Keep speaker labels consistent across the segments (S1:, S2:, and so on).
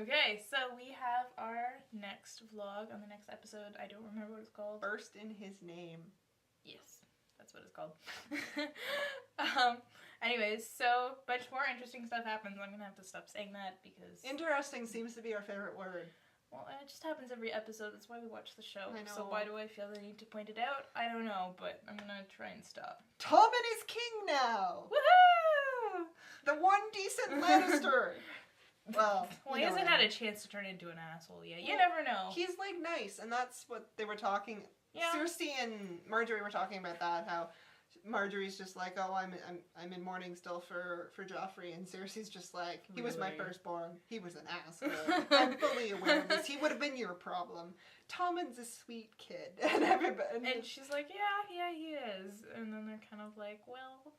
S1: Okay, so we have our next vlog on the next episode. I don't remember what it's called.
S2: First in his name.
S1: Yes, that's what it's called. Anyways, so a bunch more interesting stuff happens. I'm gonna have to stop saying that because...
S2: Interesting seems to be our favorite word.
S1: Well, it just happens every episode. That's why we watch the show.
S2: I know.
S1: So why do I feel the need to point it out? I don't know, but I'm gonna try and stop.
S2: Tommen is king now!
S1: Woohoo!
S2: The one decent Lannister! Well,
S1: he hasn't had a chance to turn into an asshole yet. You never know.
S2: He's, like, nice, and that's what they were talking...
S1: Yeah.
S2: Cersei and Marjorie were talking about that, how Marjorie's just like, oh, I'm in mourning still for Joffrey, and Cersei's just like, he was my firstborn. He was an asshole. I'm fully aware of this. He would have been your problem. Tommen's a sweet kid, and everybody.
S1: And she's like, yeah, he is. And then they're kind of like, well,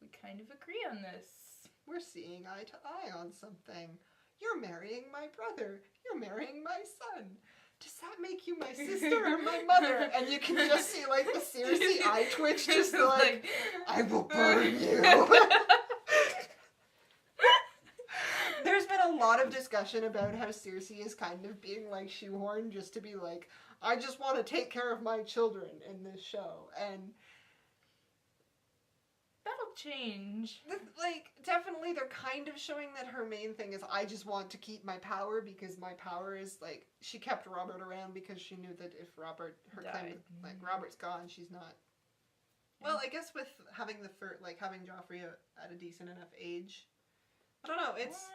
S1: we kind of agree on this.
S2: We're seeing eye to eye on something. You're marrying my brother. You're marrying my son. Does that make you my sister or my mother? And you can just see, like, the Cersei eye twitch, just like, I will burn you. There's been a lot of discussion about how Cersei is kind of being, like, shoehorned just to be like, I just want to take care of my children in this show. And
S1: that'll change.
S2: Like, definitely they're kind of showing that her main thing is, I just want to keep my power because my power is, like, she kept Robert around because she knew that if Robert, her claim, like, Robert's gone, she's not. Well, I guess with having having Joffrey at a decent enough age. I don't know, it's...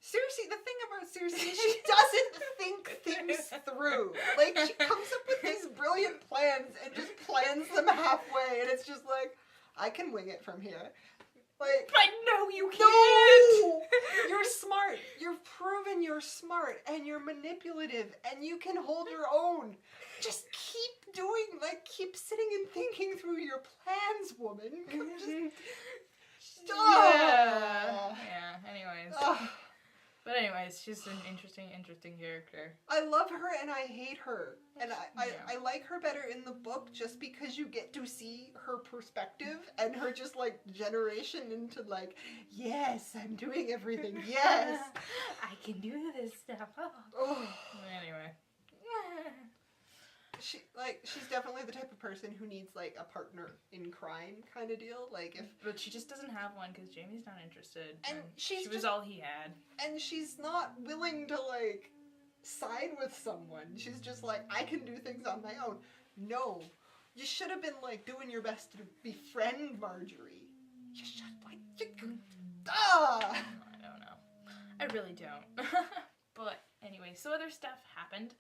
S2: Cersei, the thing about Cersei is she doesn't think things through. Like, she comes up with these brilliant plans and just plans them halfway, and it's just like, I can wing it from here. Like,
S1: but no, you can't.
S2: No! You're smart. You've proven you're smart, and you're manipulative, and you can hold your own. Just keep doing, like, keep sitting and thinking through your plans, woman.
S1: Yeah. Anyways. But anyways, she's an interesting character.
S2: I love her and I hate her. And I like her better in the book just because you get to see her perspective and her just, like, generation into, like, yes, I'm doing everything, yes.
S1: I can do this stuff.
S2: Oh.
S1: Anyway.
S2: She's definitely the type of person who needs, like, a partner in crime kind of deal. Like,
S1: But she just doesn't have one because Jaime's not interested.
S2: And
S1: she was all he had.
S2: And she's not willing to, like, side with someone. She's just like, I can do things on my own. No. You should have been, like, doing your best to befriend Marjorie. You should, like,
S1: I don't know. I really don't. But anyway, so other stuff happened.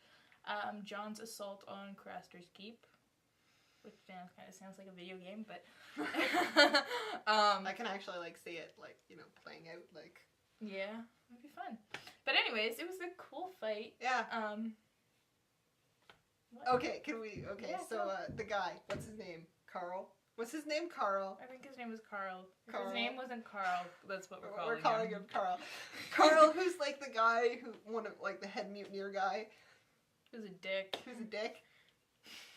S1: Jon's assault on Craster's Keep, which kind of sounds like a video game, but
S2: I can actually, like, see it, like, you know, playing out, like.
S1: Yeah, it'd be fun. But anyways, it was a cool fight.
S2: Yeah. Okay,
S1: Yeah,
S2: so the guy, what's his name? Carl? What's his name? Carl.
S1: I think his name was Carl. If his name wasn't Carl, that's what
S2: we're calling him Carl. Carl, who's, like, the guy one of, like, the head mutineer guy.
S1: Who's a dick.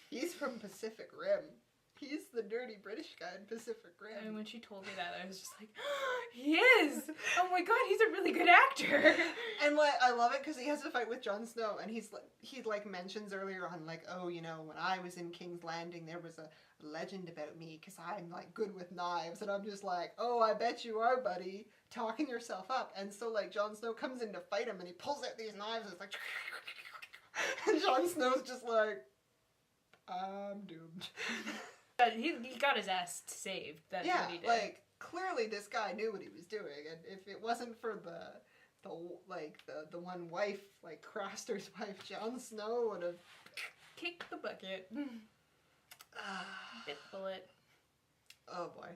S2: He's from Pacific Rim. He's the dirty British guy in Pacific Rim.
S1: And when she told me that, I was just like, oh, he is! Oh my god, he's a really good actor!
S2: And, like, I love it because he has a fight with Jon Snow, and he mentions earlier on, like, oh, you know, when I was in King's Landing, there was a legend about me because I'm, like, good with knives. And I'm just like, oh, I bet you are, buddy. Talking yourself up. And so, like, Jon Snow comes in to fight him, and he pulls out these knives, and it's like... And Jon Snow's just like, I'm doomed.
S1: But he got his ass saved. That's what he did.
S2: Like, clearly this guy knew what he was doing, and if it wasn't for the one wife, like Craster's wife, Jon Snow would have
S1: kicked the bucket. Bit the bullet.
S2: Oh boy.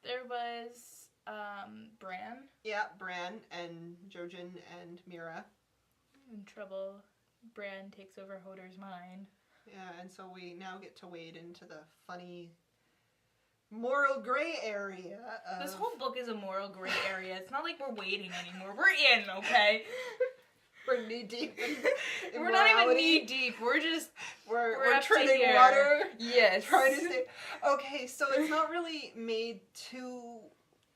S1: There was Bran.
S2: Yeah, Bran and Jojen and Mira.
S1: In trouble. Bran takes over Hodor's mind.
S2: Yeah, and so we now get to wade into the funny moral gray area of...
S1: This whole book is a moral gray area. It's not like we're waiting anymore. We're in, okay?
S2: We're knee deep in
S1: We're not even knee deep. We're just...
S2: We're treading water.
S1: Yes.
S2: Trying to stay... Okay, so it's not really made too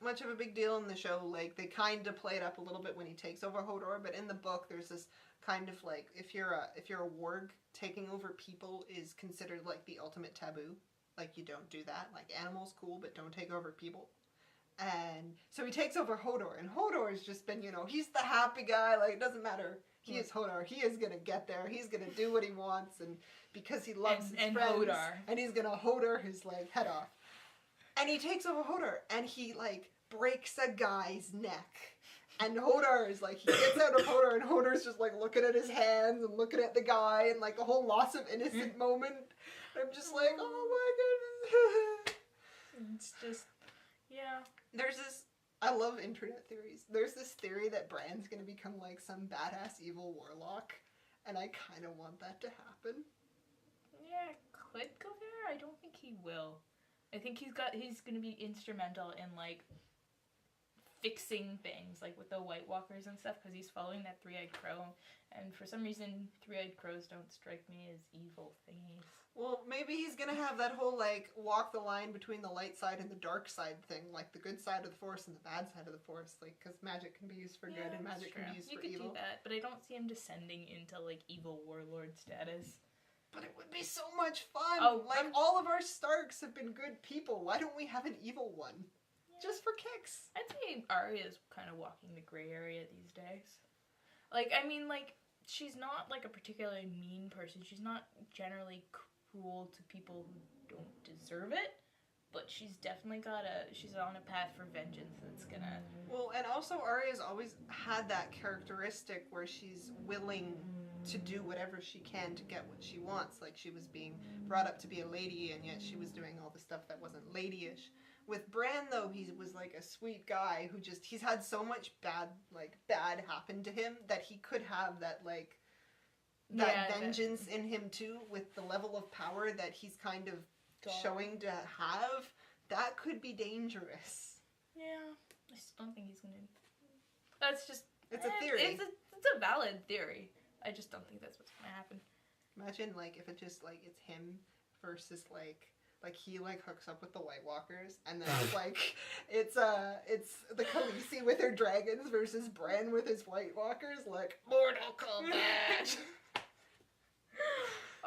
S2: much of a big deal in the show. Like, they kind of play it up a little bit when he takes over Hodor, but in the book, there's this kind of like, if you're a warg, taking over people is considered like the ultimate taboo. Like, you don't do that. Like, animals, cool, but don't take over people. And so he takes over Hodor, and Hodor has just been, he's the happy guy. Like, it doesn't matter. He is Hodor. He is gonna get there. He's gonna do what he wants, and because he loves his friends,
S1: Hodor.
S2: and he's gonna Hodor his like head off. And he takes over Hodor, and he like breaks a guy's neck. And Hodor is like, he gets out of Hodor, and Hodor's just like looking at his hands and looking at the guy, and like a whole loss of innocent moment. I'm just like, oh my goodness.
S1: It's just, yeah.
S2: There's this, I love internet theories. There's this theory that Bran's gonna become like some badass evil warlock, and I kind of want that to happen.
S1: Yeah, it could go there. I don't think he will. I think he's gonna be instrumental in like fixing things, like with the White Walkers and stuff, because he's following that three-eyed crow, and for some reason, three-eyed crows don't strike me as evil thingies.
S2: Well, maybe he's gonna have that whole, like, walk the line between the light side and the dark side thing, like the good side of the Force and the bad side of the Force, like, because magic can be used for good and magic can be used for evil.
S1: You could do that, but I don't see him descending into, like, evil warlord status.
S2: But it would be so much fun! All of our Starks have been good people. Why don't we have an evil one? Just for kicks.
S1: I'd say Arya's kind of walking the gray area these days. Like, I mean, like, she's not, like, a particularly mean person. She's not generally cruel to people who don't deserve it. But she's definitely she's on a path for vengeance that's gonna...
S2: Well, and also Arya's always had that characteristic where she's willing to do whatever she can to get what she wants. Like, she was being brought up to be a lady, and yet she was doing all the stuff that wasn't ladyish. With Bran, though, he was like a sweet guy who just, he's had so much bad happen to him that he could have that, like, that vengeance in him, too, with the level of power that he's kind of showing to have. That could be dangerous.
S1: Yeah, I just don't think he's gonna... That's just...
S2: It's a theory.
S1: It's a valid theory. I just don't think that's what's gonna happen.
S2: Imagine, like, if it just, like, it's him versus, like he, like, hooks up with the White Walkers, and then it's, like, it's the Khaleesi with her dragons versus Bran with his White Walkers, like, Mortal Kombat!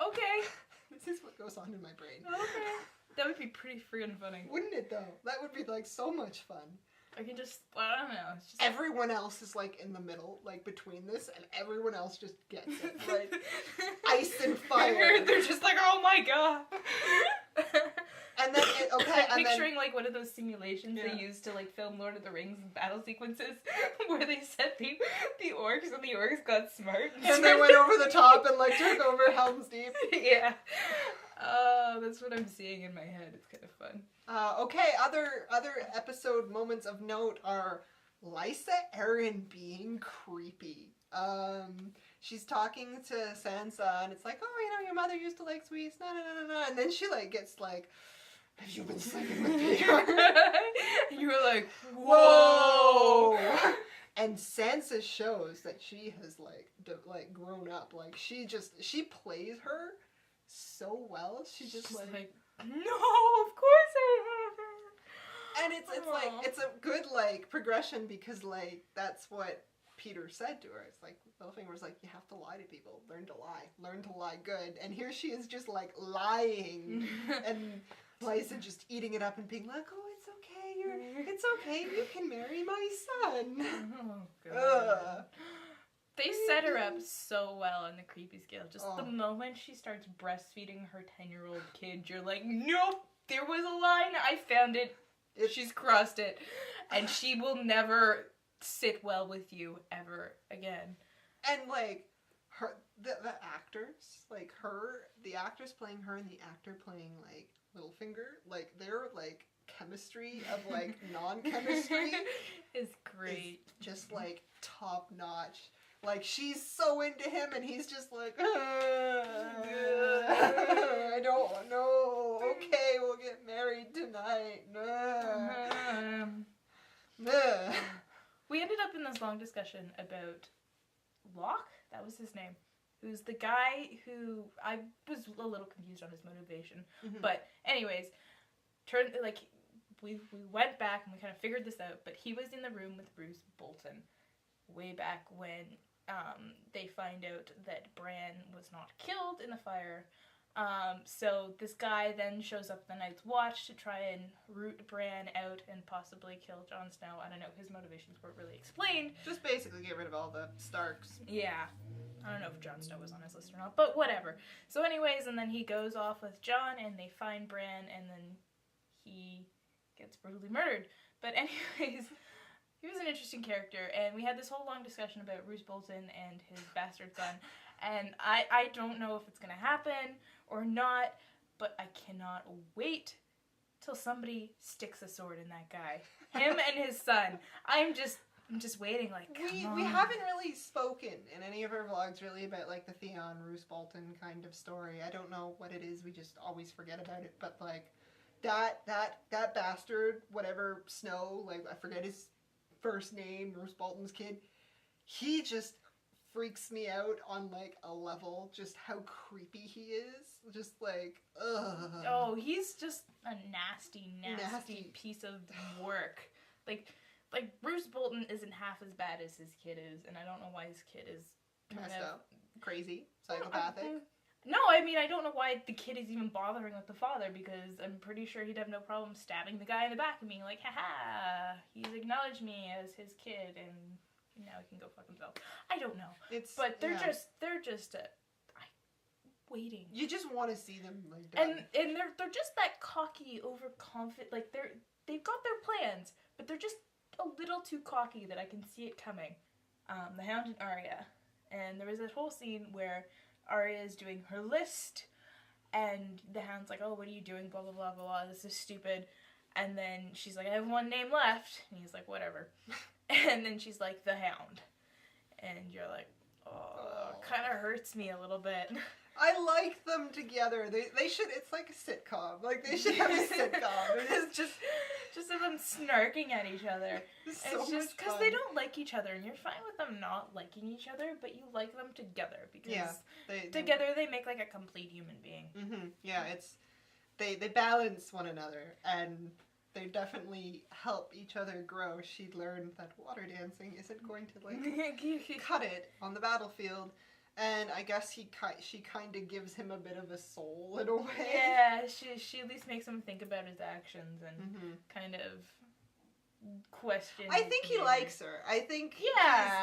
S1: Okay.
S2: This is what goes on in my brain.
S1: Okay. That would be pretty friggin' funny.
S2: Wouldn't it, though? That would be, like, so much fun.
S1: I can just, I don't know. It's just
S2: everyone else is, like, in the middle, like, between this, and everyone else just gets it. Like, ice and fire.
S1: They're just like, oh my god.
S2: And then,
S1: I'm picturing, like, one of those simulations they use to, like, film Lord of the Rings battle sequences, where they set the orcs, and the orcs got smart.
S2: And they went over the top and, like, took over Helm's Deep.
S1: Yeah. Oh, that's what I'm seeing in my head. It's kind of fun.
S2: Okay, other episode moments of note are Lysa Arryn being creepy. She's talking to Sansa, and it's like, oh, your mother used to like sweets, and then she, like, gets like, have you been sleeping with Peter?
S1: And you were like, whoa!
S2: And Sansa shows that she has, like, grown up. Like, she plays her so well. She's just like,
S1: no, of course I have.
S2: And it's a good, like, progression, because, like, that's what Peter said to her. It's like, Littlefinger was like, you have to lie to people. Learn to lie good. And here she is just, like, lying. And Lysa just eating it up and being like, oh, it's okay, you can marry my son.
S1: Oh, God. They set her up so well on the creepy scale. Just the moment she starts breastfeeding her 10-year-old kid, you're like, nope, there was a line, I found it. She's crossed it. And she will never sit well with you ever again.
S2: And, like, the actors, like, the actress playing her and the actor playing, like, Littlefinger, like, their, like, chemistry of, like, non-chemistry
S1: is great.
S2: Is just, like, top-notch. Like, she's so into him, and he's just like, I don't know. Okay, we'll get married tonight.
S1: We ended up in this long discussion about Locke, that was his name, who's the guy who, I was a little confused on his motivation, but anyways, we went back and we kind of figured this out, but he was in the room with Roose Bolton way back when they find out that Bran was not killed in the fire. So this guy then shows up the Night's Watch to try and root Bran out and possibly kill Jon Snow. I don't know, his motivations weren't really explained.
S2: Just basically get rid of all the Starks.
S1: Yeah. I don't know if Jon Snow was on his list or not, but whatever. So anyways, and then he goes off with Jon, and they find Bran, and then he gets brutally murdered. But anyways, he was an interesting character, and we had this whole long discussion about Roose Bolton and his bastard son, and I don't know if it's going to happen or not, but I cannot wait till somebody sticks a sword in that guy. Him and his son. I'm just waiting, like,
S2: we haven't really spoken in any of our vlogs really about, like, the Theon Roose Bolton kind of story. I don't know what it is, we just always forget about it, but, like, that bastard, whatever, Snow, like, I forget his first name, Roose Bolton's kid, he just freaks me out on, like, a level, just how creepy he is, just, like, ugh.
S1: Oh, he's just a nasty piece of work. Like, Roose Bolton isn't half as bad as his kid is, and I don't know why his kid is
S2: messed up, crazy, psychopathic.
S1: No, I mean, I don't know why the kid is even bothering with the father, because I'm pretty sure he'd have no problem stabbing the guy in the back and being like, haha, he's acknowledged me as his kid, and now he can go fuck himself. I don't know. But they're just waiting.
S2: You just want to see them, like, done.
S1: And they're just that cocky, overconfident, like, they've got their plans, but they're just a little too cocky that I can see it coming. The Hound and Arya. And there was this whole scene where Arya is doing her list, and the Hound's like, oh, what are you doing, blah, blah, blah, blah, blah, this is stupid. And then she's like, I have one name left. And he's like, whatever. And then she's like, the Hound. And you're like, oh, kind of hurts me a little bit.
S2: I like them together. They should, it's like a sitcom. Like, they should have a sitcom.
S1: It's just of them snarking at each other.
S2: It's
S1: just because they don't like each other, and you're fine with them not liking each other, but you like them together, because together they make, like, a complete human being.
S2: Mm-hmm. Yeah, it's, they balance one another, and they definitely help each other grow. She learned that water dancing isn't going to, like, cut it on the battlefield. And I guess she kind of gives him a bit of a soul in a way.
S1: Yeah, she at least makes him think about his actions and kind of question.
S2: I think he likes her. I think he's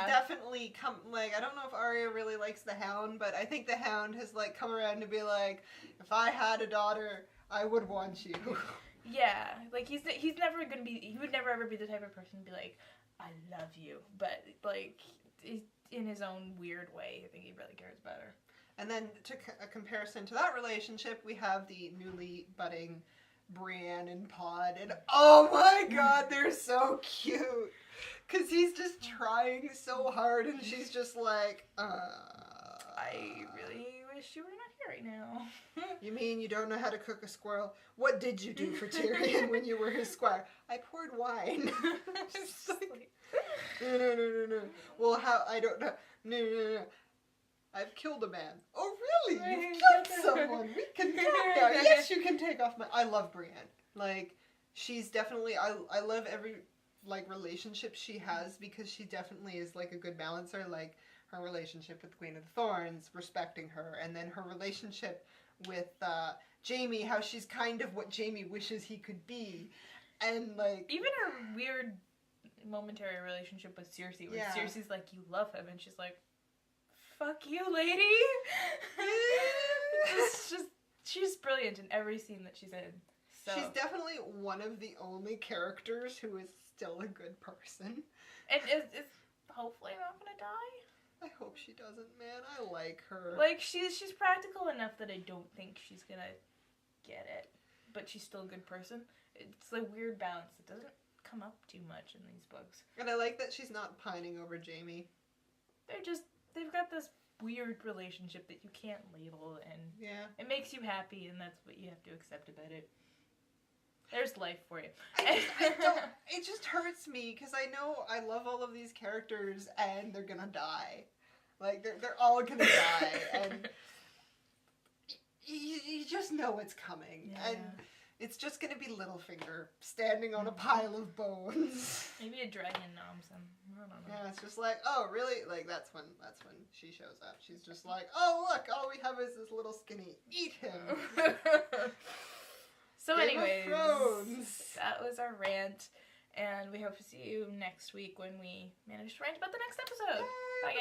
S2: definitely I don't know if Arya really likes the Hound, but I think the Hound has, like, come around to be like, if I had a daughter, I would want you.
S1: Yeah, like, he would never ever be the type of person to be like, I love you, but, like, in his own weird way, I think he really cares about her.
S2: And then, to a comparison to that relationship, we have the newly budding Brienne and Pod, and oh my god, they're so cute! Because he's just trying so hard, and she's just like,
S1: I really wish you were not here right now.
S2: You mean you don't know how to cook a squirrel? What did you do for Tyrion when you were his squire? I poured wine. It's like, no. Well, how? I don't know. No. I've killed a man. Oh, really? You've killed someone. We can talk now. Yes, you can take off my... I love Brienne. Like, she's definitely... I love every, like, relationship she has, because she definitely is, like, a good balancer. Like, her relationship with Queen of the Thorns, respecting her, and then her relationship with Jaime, how she's kind of what Jaime wishes he could be. And, like...
S1: Even her weird momentary relationship with Cersei, where Cersei's like, you love him, and she's like, fuck you, lady! It's just, she's brilliant in every scene that she's in. So.
S2: She's definitely one of the only characters who is still a good person.
S1: And is hopefully not gonna die.
S2: I hope she doesn't, man. I like her.
S1: Like, she's practical enough that I don't think she's gonna get it. But she's still a good person. It's a weird balance. It doesn't come up too much in these books.
S2: And I like that she's not pining over Jaime.
S1: They've got this weird relationship that you can't label, and it makes you happy, and that's what you have to accept about it. There's life for you.
S2: It just hurts me, because I know I love all of these characters, and they're gonna die. Like, they're all gonna die, and you just know it's coming. Yeah. And It's just gonna be Littlefinger standing on a pile of bones.
S1: Maybe a dragon noms him. I don't know.
S2: Yeah, it's just like, oh, really? Like, that's when she shows up. She's just like, oh, look, all we have is this little skinny. Eat him.
S1: So
S2: Game
S1: anyways,
S2: of Thrones.
S1: that was our rant, and we hope to see you next week when we manage to rant about the next episode.
S2: Yay.
S1: Bye.